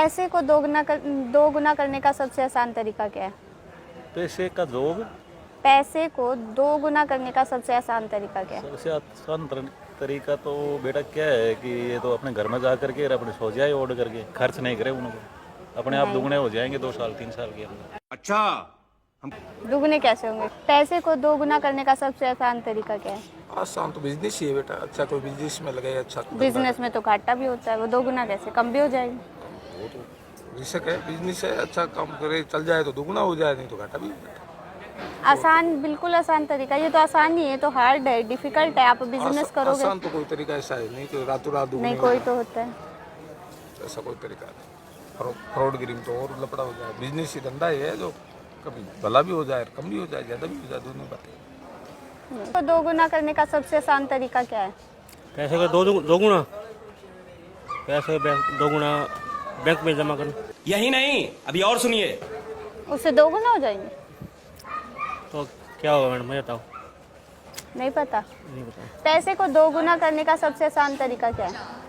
पैसे को दो गुना करने का सबसे आसान तरीका क्या है? पैसे का जोग पैसे को दो गुना करने का सबसे आसान तरीका क्या है? सबसे आसान तरीका तो बेटा क्या है कि ये तो अपने घर में जा करके और अपने सो जाए ऑर्डर करके, खर्च नहीं करे उनको, अपने आप नहीं। दुगने हो जाएंगे 2 साल 3 साल के अंदर। अच्छा। दुगने कैसे होंगे? पैसे को दो गुना करने का सबसे आसान तरीका क्या है? आसान तो बिजनेस ही है बेटा। अच्छा कोई बिजनेस में लगे, अच्छा बिजनेस में तो घाटा भी होता है, वो दो गुना कैसे? कम भी हो जाएगी। वो तो रिस्क है, बिजनेस है, अच्छा काम करे चल जाए तो दुगना हो जाए, नहीं तो घाटा भी होता है। आसान, बिल्कुल आसान तरीका। ये तो आसान ही है, तो हार्ड है, डिफिकल्ट है। आप बिजनेस करोगे? आसान तो कोई तरीका ऐसा है नहीं कि रातों रात दुगने नहीं, हो कोई जाए। तो होता है। ऐसा कोई तरीका नहीं। फ्रॉड गिरी में तो और लपड़ा हो जाए। बिजनेस ही धंधा ही है जो कभी भला भी हो जाए, कम भी हो जाए, ज़्यादा भी हो जाए, दोनों बातें। तो दो गुना करने का सबसे आसान तरीका क्या है? पैसे का दो गुना, पैसे दो गुना बैंक में जमा करना। यही नहीं, अभी और सुनिए। उससे दो गुना हो जाएंगे? तो क्या होगा मैडम, मुझे बताओ। नहीं पता। नहीं बताओ। पैसे को दो गुना करने का सबसे आसान तरीका क्या है?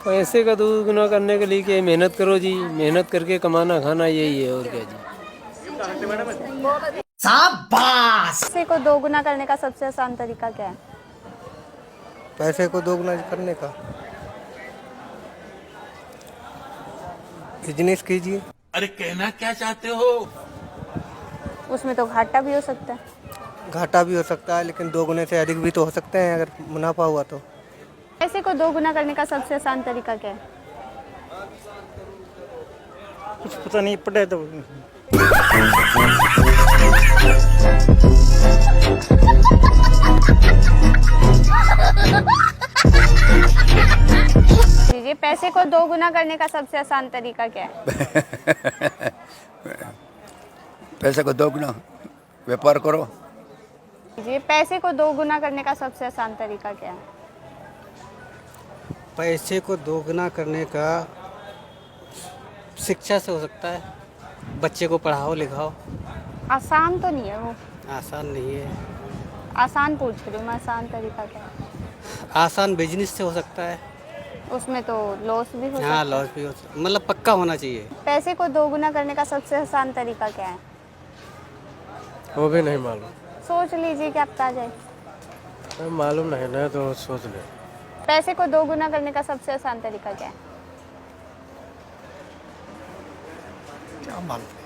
पैसे का दोगुना करने के लिए क्या, मेहनत करो जी, मेहनत करके कमाना खाना यही है, और क्या जी। पैसे को दो गुना करने का सबसे आसान तरीका क्या है? पैसे को दोगुना करने का बिजनेस कीजिए। अरे कहना क्या चाहते हो? उसमें तो घाटा भी हो सकता है। घाटा भी हो सकता है, लेकिन दोगुने से अधिक भी तो हो सकते हैं अगर मुनाफा हुआ तो। पैसे को दो गुना करने का सबसे आसान तरीका क्या है? कुछ पता नहीं, पढ़े तो लीजिए, पैसे को दो गुना करने का सबसे आसान तरीका क्या है? पैसे को दोगुना व्यापार करो। लीजिए, पैसे को दो गुना करने का सबसे आसान तरीका क्या है? पैसे को दोगुना करने का शिक्षा से हो सकता है। बच्चे को पढ़ाओ लिखाओ। आसान तो नहीं है वो। आसान नहीं है। आसान पूछ रही हूँ मैं, आसान तरीका क्या है? आसान बिजनेस से हो सकता है। उसमें तो लॉस भी हो सकता हाँ, है। लॉस भी हो सकता है, मतलब पक्का होना चाहिए। पैसे को दो गुना करने का सबसे आसान तरीका क्या है? वो भी नहीं मालूम। सोच लीजिए, क्या पता जाए। मालूम नहीं ना, तो सोच ले। पैसे को दो गुना करने का सबसे आसान तरीका क्या है? क्या मालूम।